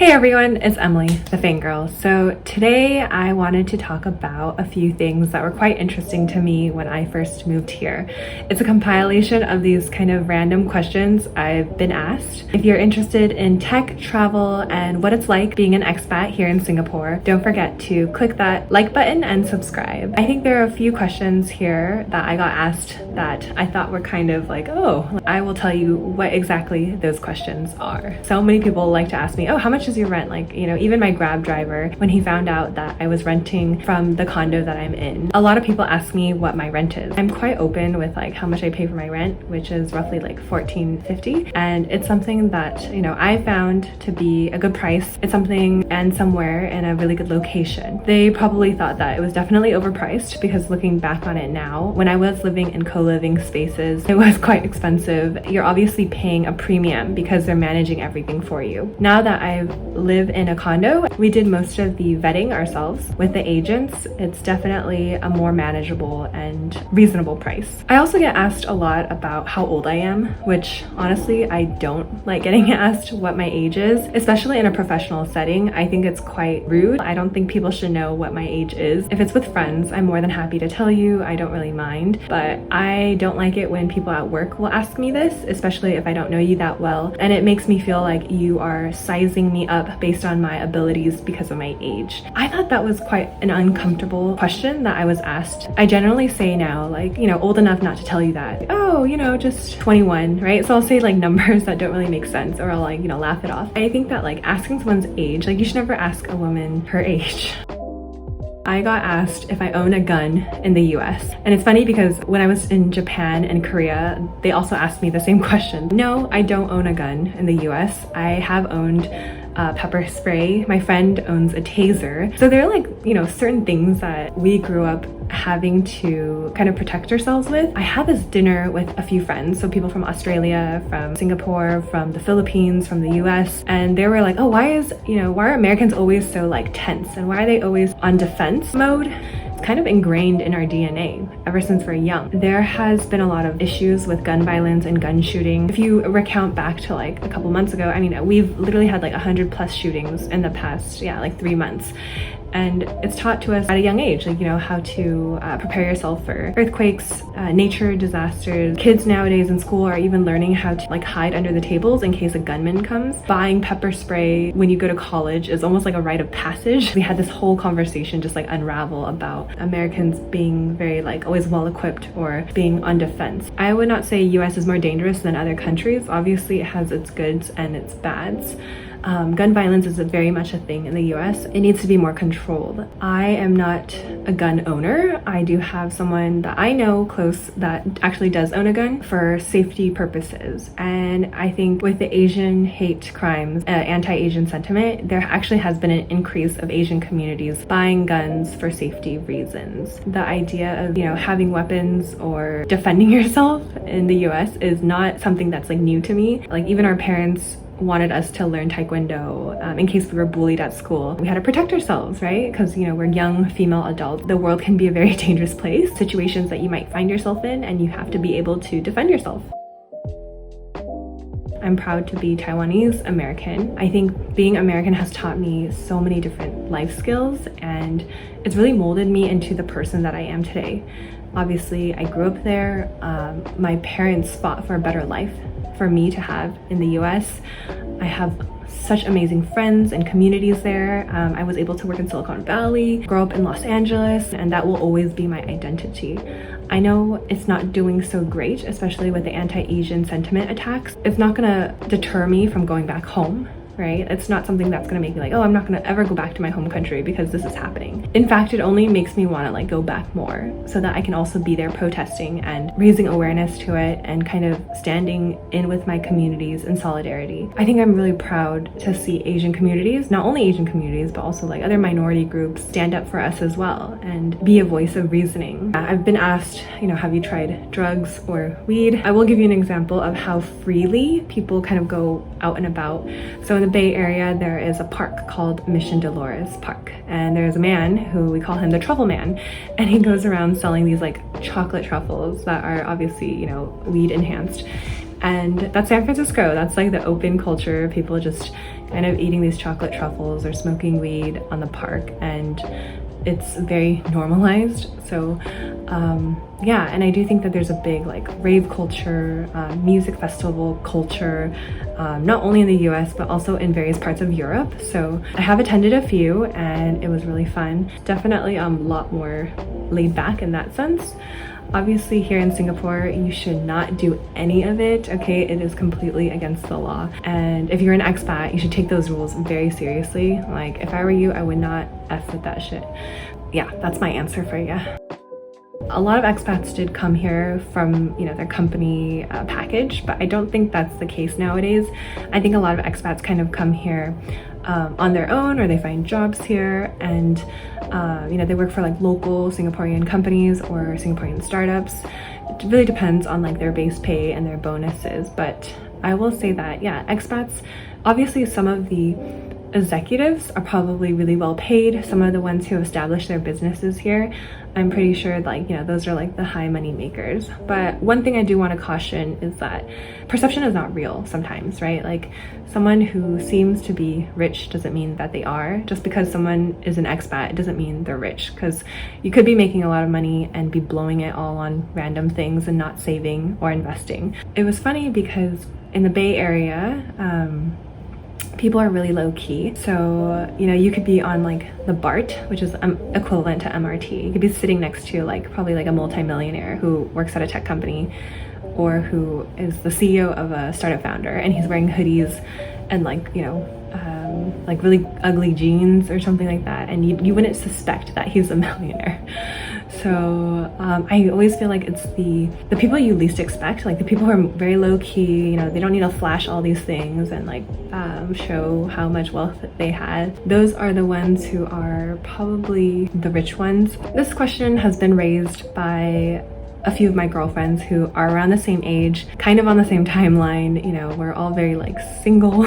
Hey everyone, it's Emily, the Fang girl. So today I wanted to talk about a few things that were quite interesting to me when I first moved here. It's a compilation of these kind of random questions I've been asked. If you're interested in tech, travel, and what it's like being an expat here in Singapore, don't forget to click that like button and subscribe. I think there are a few questions here that I got asked that I thought were kind of like, oh, I will tell you what exactly those questions are. So many people like to ask me, oh, how much is your rent? Like, you know, even my Grab driver, when he found out that I was renting from the condo that I'm in, a lot of people ask me what my rent is. I'm quite open with like how much I pay for my rent, which is roughly like $14.50, and it's something that, you know, I found to be a good price. It's something and somewhere in a really good location. They probably thought that it was definitely overpriced, because looking back on it now, when I was living in co-living spaces, it was quite expensive. You're obviously paying a premium because they're managing everything for you. Now that I live in a condo, we did most of the vetting ourselves with the agents. It's definitely a more manageable and reasonable price. I also get asked a lot about how old I am, which honestly, I don't like getting asked what my age is, especially in a professional setting. I think it's quite rude. I don't think people should know what my age is. If it's with friends, I'm more than happy to tell you. I don't really mind, but I don't like it when people at work will ask me this, especially if I don't know you that well, and it makes me feel like you are sizing me up based on my abilities because of my age. I thought that was quite an uncomfortable question that I was asked. I generally say now, like, you know, old enough not to tell you that. Oh, you know, just 21, right? So I'll say like numbers that don't really make sense, or I'll like, you know, laugh it off. I think that like asking someone's age, like you should never ask a woman her age. I got asked if I own a gun in the US. And it's funny because when I was in Japan and Korea, they also asked me the same question. No, I don't own a gun in the US. I have owned pepper spray. My friend owns a taser. So there are like, you know, certain things that we grew up having to kind of protect ourselves with. I had this dinner with a few friends, so people from Australia, from Singapore, from the Philippines, from the US, and they were like, oh, why are Americans always so like tense, and why are they always on defense mode? Kind of ingrained in our DNA ever since we're young. There has been a lot of issues with gun violence and gun shooting. If you recount back to like a couple months ago, I mean, we've literally had like 100+ shootings in the past, like 3 months. And it's taught to us at a young age, like, you know, how to prepare yourself for earthquakes, nature disasters. Kids nowadays in school are even learning how to like hide under the tables in case a gunman comes. Buying pepper spray when you go to college is almost like a rite of passage. We had this whole conversation just like unravel about Americans being very like always well equipped or being on defense. I would not say US is more dangerous than other countries. Obviously it has its goods and its bads. Gun violence is very much a thing in the US. It needs to be more controlled. I am not a gun owner. I do have someone that I know close that actually does own a gun for safety purposes. And I think with the Asian hate crimes, anti-Asian sentiment, there actually has been an increase of Asian communities buying guns for safety reasons. The idea of, you know, having weapons or defending yourself in the US is not something that's like new to me. Like even our parents wanted us to learn taekwondo in case we were bullied at school. We had to protect ourselves, right? Because, you know, we're young female adults. The world can be a very dangerous place, situations that you might find yourself in, and you have to be able to defend yourself. I'm proud to be Taiwanese American. I think being American has taught me so many different life skills, and it's really molded me into the person that I am today. Obviously, I grew up there. My parents fought for a better life for me to have in the US. I have such amazing friends and communities there. I was able to work in Silicon Valley, grow up in Los Angeles, and that will always be my identity. I know it's not doing so great, especially with the anti-Asian sentiment attacks. It's not gonna deter me from going back home, right? It's not something that's gonna make me like, oh, I'm not gonna ever go back to my home country because this is happening. In fact, it only makes me wanna like go back more so that I can also be there protesting and raising awareness to it and kind of standing in with my communities in solidarity. I think I'm really proud to see Asian communities, not only Asian communities, but also like other minority groups stand up for us as well and be a voice of reasoning. I've been asked, you know, have you tried drugs or weed? I will give you an example of how freely people kind of go out and about. So in the Bay Area, there is a park called Mission Dolores Park, and there's a man who we call him the truffle man, and he goes around selling these like chocolate truffles that are obviously, you know, weed enhanced. And that's San Francisco. That's like the open culture, people just kind of eating these chocolate truffles or smoking weed on the park, and it's very normalized. So yeah, and I do think that there's a big like rave culture, music festival culture, not only in the US but also in various parts of Europe. So I have attended a few and it was really fun. Definitely a lot more laid back in that sense. Obviously here in Singapore, you should not do any of it, okay? It is completely against the law. And if you're an expat, you should take those rules very seriously. Like if I were you, I would not F with that shit. Yeah, that's my answer for you. A lot of expats did come here from, you know, their company package, but I don't think that's the case nowadays. I think a lot of expats kind of come here on their own, or they find jobs here, and you know, they work for like local Singaporean companies or Singaporean startups. It really depends on like their base pay and their bonuses. But I will say that, yeah, expats, obviously some of the executives are probably really well paid. Some of the ones who established their businesses here, I'm pretty sure like, you know, those are like the high money makers. But one thing I do want to caution is that perception is not real sometimes, right? Like someone who seems to be rich doesn't mean that they are. Just because someone is an expat, it doesn't mean they're rich, because you could be making a lot of money and be blowing it all on random things and not saving or investing. It was funny because in the Bay Area, people are really low-key. So, you know, you could be on like the BART, which is equivalent to MRT. You could be sitting next to like probably like a multi-millionaire who works at a tech company, or who is the CEO of a startup founder, and he's wearing hoodies and like, you know, like really ugly jeans or something like that, and you wouldn't suspect that he's a millionaire. So I always feel like it's the people you least expect, like the people who are very low-key, you know, they don't need to flash all these things and like show how much wealth they had. Those are the ones who are probably the rich ones. This question has been raised by a few of my girlfriends who are around the same age, kind of on the same timeline. You know, we're all very like single,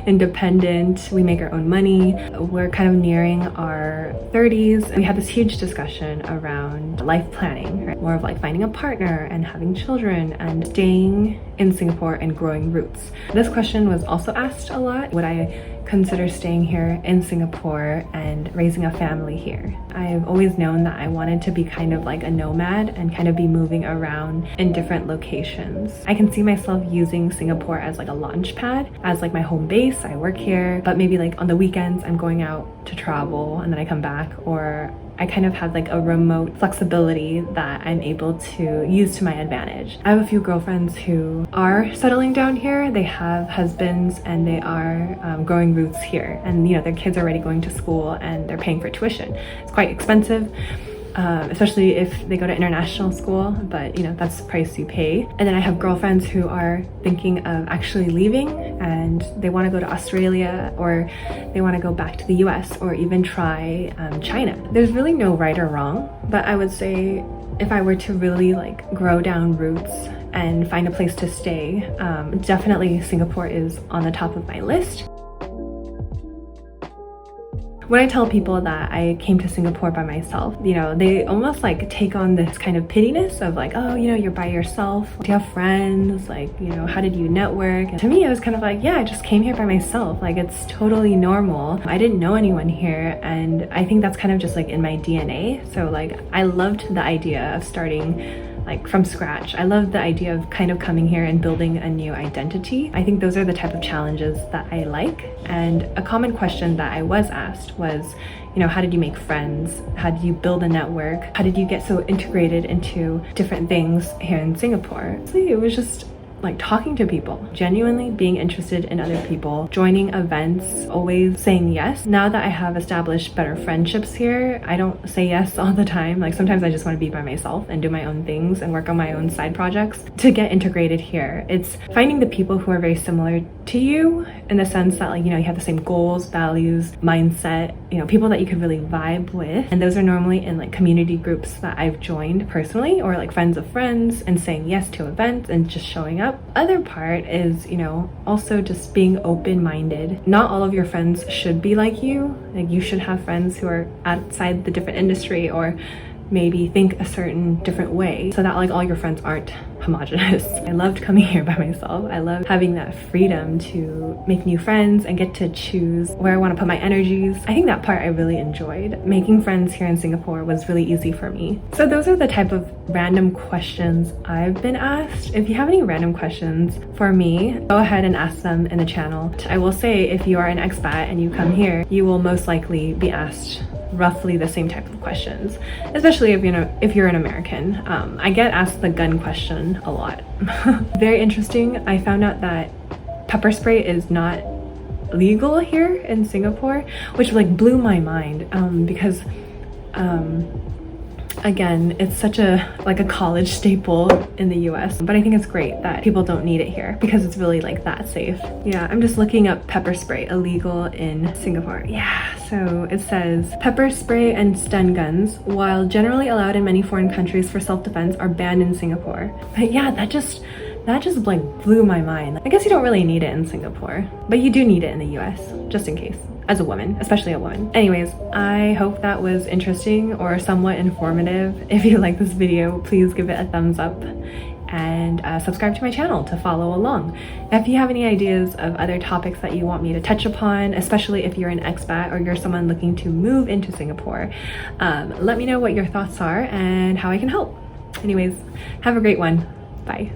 independent, we make our own money, we're kind of nearing our 30s. We had this huge discussion around life planning, right? More of like finding a partner and having children and staying in Singapore and growing roots. This question was also asked a lot. Would I consider staying here in Singapore and raising a family here? I've always known that I wanted to be kind of like a nomad and kind of be moving around in different locations. I can see myself using Singapore as like a launch pad, as like my home base. I work here, but maybe like on the weekends I'm going out to travel and then I come back, or I kind of have like a remote flexibility that I'm able to use to my advantage. I have a few girlfriends who are settling down here. They have husbands and they are growing roots here, and you know, their kids are already going to school and they're paying for tuition. It's quite expensive, especially if they go to international school, but you know, that's the price you pay. And then I have girlfriends who are thinking of actually leaving, and they want to go to Australia, or they want to go back to the US, or even try China. There's really no right or wrong, but I would say if I were to really like grow down roots and find a place to stay, definitely Singapore is on the top of my list. When I tell people that I came to Singapore by myself, you know, they almost like take on this kind of pittiness of like, oh, you know, you're by yourself. Do you have friends? Like, you know, how did you network? And to me, it was kind of like, yeah, I just came here by myself. Like, it's totally normal. I didn't know anyone here. And I think that's kind of just like in my DNA. So like, I loved the idea of starting like from scratch. I love the idea of kind of coming here and building a new identity. I think those are the type of challenges that I like. And a common question that I was asked was, you know, how did you make friends? How did you build a network? How did you get so integrated into different things here in Singapore? So it was just like talking to people, genuinely being interested in other people, joining events, always saying yes. Now that I have established better friendships here, I don't say yes all the time. Like sometimes I just want to be by myself and do my own things and work on my own side projects. To get integrated here, it's finding the people who are very similar to you, in the sense that like, you know, you have the same goals, values, mindset, you know, people that you could really vibe with. And those are normally in like community groups that I've joined personally, or like friends of friends, and saying yes to events and just showing up. Other part is, you know, also just being open-minded. Not all of your friends should be like you. Like you should have friends who are outside the different industry, or maybe think a certain different way so that like all your friends aren't homogenous. I loved coming here by myself. I love having that freedom to make new friends and get to choose where I want to put my energies. I think that part I really enjoyed. Making friends here in Singapore was really easy for me. So those are the type of random questions I've been asked. If you have any random questions for me, go ahead and ask them in the channel. I will say if you are an expat and you come here, you will most likely be asked roughly the same type of questions, especially if you're an American. I get asked the gun question a lot. Very interesting. I found out that pepper spray is not legal here in Singapore, which like blew my mind because again, it's such a college staple in the US, but I think it's great that people don't need it here because it's really like that safe. Yeah, I'm just looking up pepper spray illegal in Singapore. Yeah, so it says pepper spray and stun guns, while generally allowed in many foreign countries for self-defense, are banned in Singapore. But yeah, that just like blew my mind. I guess you don't really need it in Singapore, but you do need it in the US, just in case. As a woman, especially a woman. Anyways, I hope that was interesting or somewhat informative. If you like this video, please give it a thumbs up and subscribe to my channel to follow along. If you have any ideas of other topics that you want me to touch upon, especially if you're an expat or you're someone looking to move into Singapore, let me know what your thoughts are and how I can help. Anyways, have a great one. Bye.